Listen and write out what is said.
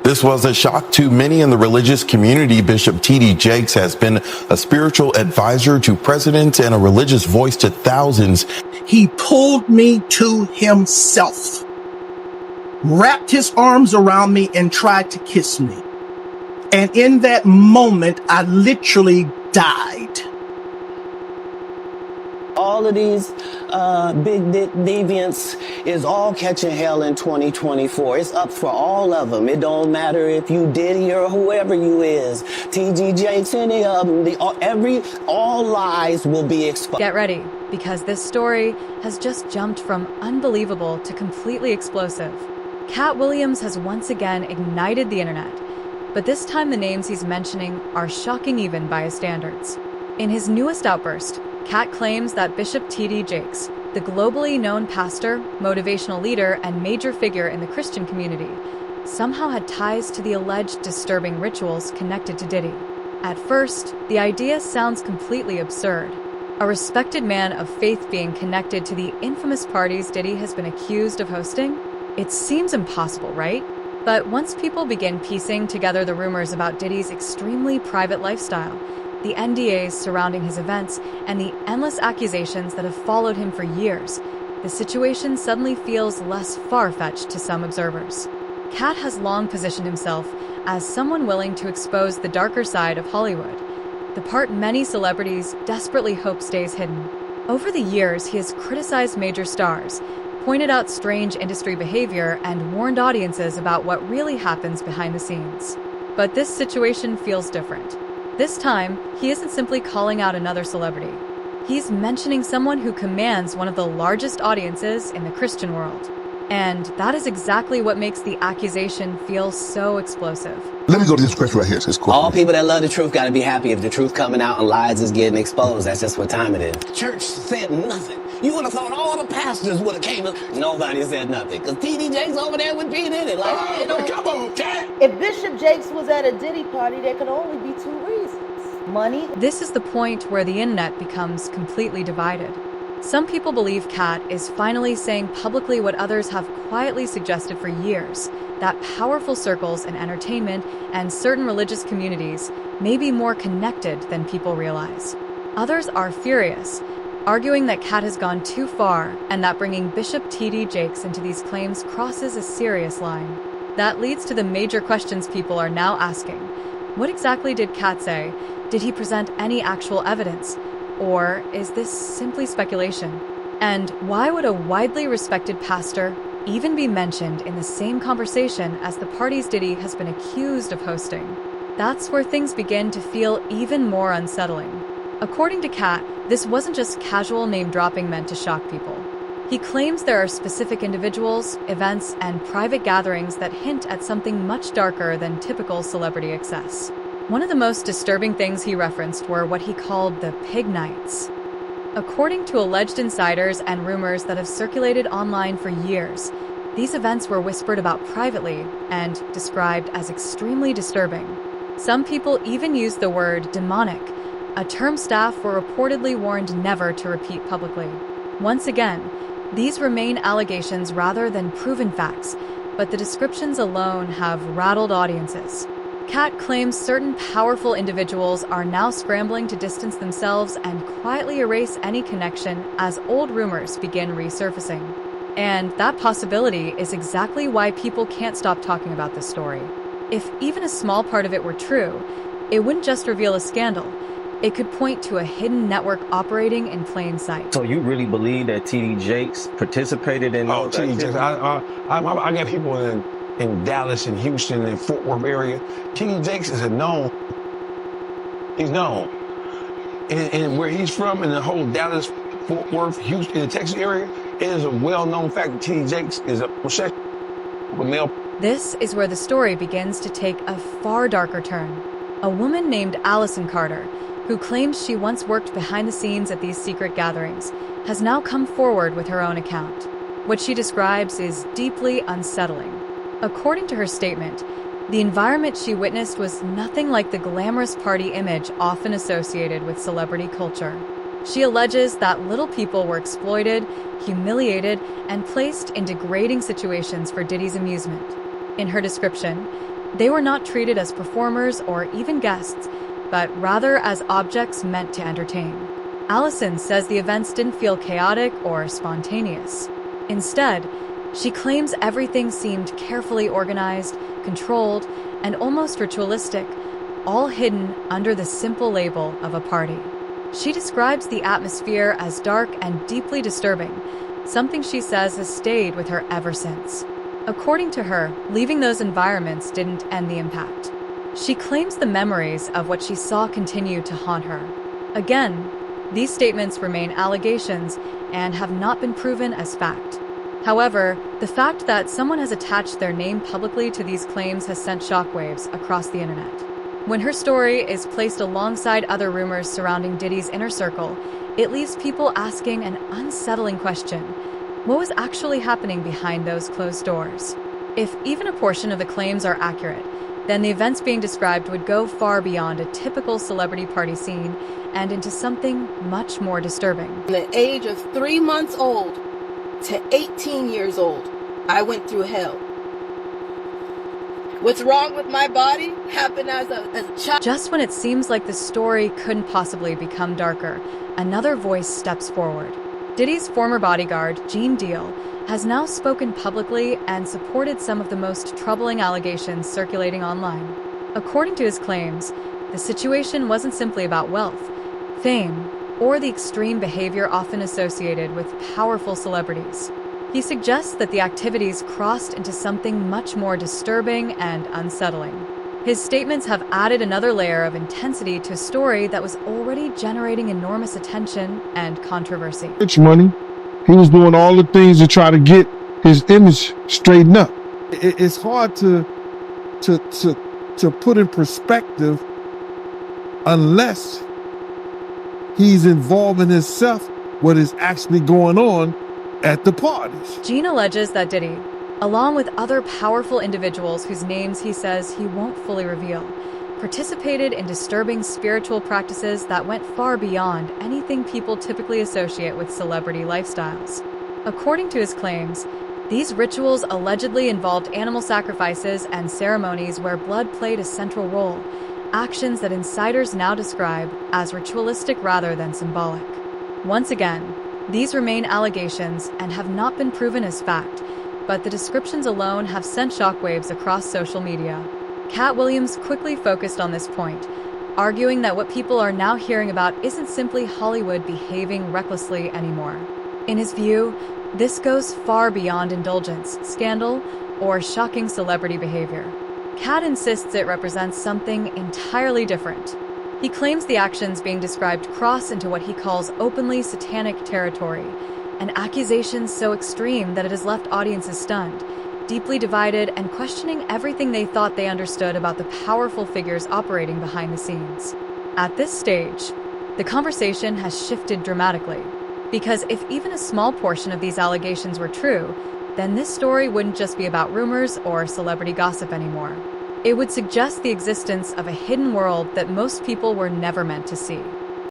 This was a shock to many in the religious community. Bishop T.D. Jakes has been a spiritual advisor to presidents and a religious voice to thousands. He pulled me to himself, wrapped his arms around me, and tried to kiss me. And in that moment, I literally died. All of these big deviants is all catching hell in 2024. It's up for all of them. It don't matter if you Diddy or whoever you is. T.D. Jakes, any of them. All lies will be exposed. Get ready, because this story has just jumped from unbelievable to completely explosive. Cat Williams has once again ignited the internet, but this time the names he's mentioning are shocking even by his standards. In his newest outburst, Cat claims that Bishop T.D. Jakes, the globally known pastor, motivational leader, and major figure in the Christian community, somehow had ties to the alleged disturbing rituals connected to Diddy. At first, the idea sounds completely absurd. A respected man of faith being connected to the infamous parties Diddy has been accused of hosting? It seems impossible, right? But once people begin piecing together the rumors about Diddy's extremely private lifestyle, the NDAs surrounding his events, and the endless accusations that have followed him for years, the situation suddenly feels less far-fetched to some observers. Cat has long positioned himself as someone willing to expose the darker side of Hollywood, the part many celebrities desperately hope stays hidden. Over the years, he has criticized major stars, pointed out strange industry behavior, and warned audiences about what really happens behind the scenes. But this situation feels different. This time, he isn't simply calling out another celebrity. He's mentioning someone who commands one of the largest audiences in the Christian world. And that is exactly what makes the accusation feel so explosive. Let me go to this question right here. It's cool. All people that love the truth got to be happy if the truth coming out and lies is getting exposed. That's just what time it is. Church said nothing. You would have thought all the pastors would have came up. Nobody said nothing. Because T.D. Jakes over there with P. Diddy. Come on, Cat. If Bishop Jakes was at a Diddy party, there could only be two reasons. Money. This is the point where the internet becomes completely divided. Some people believe Cat is finally saying publicly what others have quietly suggested for years, that powerful circles in entertainment and certain religious communities may be more connected than people realize. Others are furious, arguing that Cat has gone too far and that bringing Bishop T.D. Jakes into these claims crosses a serious line. That leads to the major questions people are now asking. What exactly did Cat say? Did he present any actual evidence? Or is this simply speculation? And why would a widely respected pastor even be mentioned in the same conversation as the parties Diddy has been accused of hosting? That's where things begin to feel even more unsettling. According to Cat, this wasn't just casual name-dropping meant to shock people. He claims there are specific individuals, events, and private gatherings that hint at something much darker than typical celebrity excess. One of the most disturbing things he referenced were what he called the pig nights. According to alleged insiders and rumors that have circulated online for years, these events were whispered about privately and described as extremely disturbing. Some people even used the word demonic, a term staff were reportedly warned never to repeat publicly. Once again, these remain allegations rather than proven facts, but the descriptions alone have rattled audiences. Cat claims certain powerful individuals are now scrambling to distance themselves and quietly erase any connection as old rumors begin resurfacing. And that possibility is exactly why people can't stop talking about this story. If even a small part of it were true, it wouldn't just reveal a scandal. It could point to a hidden network operating in plain sight. So you really believe that T.D. Jakes participated in all T.D. Jakes, I got people in Dallas and Houston and Fort Worth area. T.D. Jakes is he's known. And where he's from in the whole Dallas, Fort Worth, Houston, and Texas area, it is a well-known fact that T.D. Jakes is a homosexual male. This is where the story begins to take a far darker turn. A woman named Allison Carter, who claims she once worked behind the scenes at these secret gatherings, has now come forward with her own account. What she describes is deeply unsettling. According to her statement, the environment she witnessed was nothing like the glamorous party image often associated with celebrity culture. She alleges that little people were exploited, humiliated, and placed in degrading situations for Diddy's amusement. In her description, They were not treated as performers or even guests, but rather as objects meant to entertain. Allison says the events didn't feel chaotic or spontaneous. Instead, she claims everything seemed carefully organized, controlled, and almost ritualistic, all hidden under the simple label of a party. She describes the atmosphere as dark and deeply disturbing, something she says has stayed with her ever since. According to her, leaving those environments didn't end the impact. She claims the memories of what she saw continue to haunt her. Again, these statements remain allegations and have not been proven as fact. However, the fact that someone has attached their name publicly to these claims has sent shockwaves across the internet. When her story is placed alongside other rumors surrounding Diddy's inner circle, it leaves people asking an unsettling question. What was actually happening behind those closed doors? If even a portion of the claims are accurate, then the events being described would go far beyond a typical celebrity party scene and into something much more disturbing. From the age of 3 months old to 18 years old, I went through hell. What's wrong with my body happened as a child. Just when it seems like the story couldn't possibly become darker, another voice steps forward. Diddy's former bodyguard, Gene Deal, has now spoken publicly and supported some of the most troubling allegations circulating online. According to his claims, the situation wasn't simply about wealth, fame, or the extreme behavior often associated with powerful celebrities. He suggests that the activities crossed into something much more disturbing and unsettling. His statements have added another layer of intensity to a story that was already generating enormous attention and controversy. Rich money. He was doing all the things to try to get his image straightened up. It's hard to put in perspective unless he's involving himself what is actually going on at the parties. Gene alleges that Diddy, along with other powerful individuals whose names he says he won't fully reveal, participated in disturbing spiritual practices that went far beyond anything people typically associate with celebrity lifestyles. According to his claims, these rituals allegedly involved animal sacrifices and ceremonies where blood played a central role, actions that insiders now describe as ritualistic rather than symbolic. Once again, these remain allegations and have not been proven as fact, but the descriptions alone have sent shockwaves across social media. Cat Williams quickly focused on this point, arguing that what people are now hearing about isn't simply Hollywood behaving recklessly anymore. In his view, this goes far beyond indulgence, scandal, or shocking celebrity behavior. Cat insists it represents something entirely different. He claims the actions being described cross into what he calls openly satanic territory, an accusation so extreme that it has left audiences stunned, deeply divided, and questioning everything they thought they understood about the powerful figures operating behind the scenes. At this stage, the conversation has shifted dramatically, because if even a small portion of these allegations were true, then this story wouldn't just be about rumors or celebrity gossip anymore. It would suggest the existence of a hidden world that most people were never meant to see.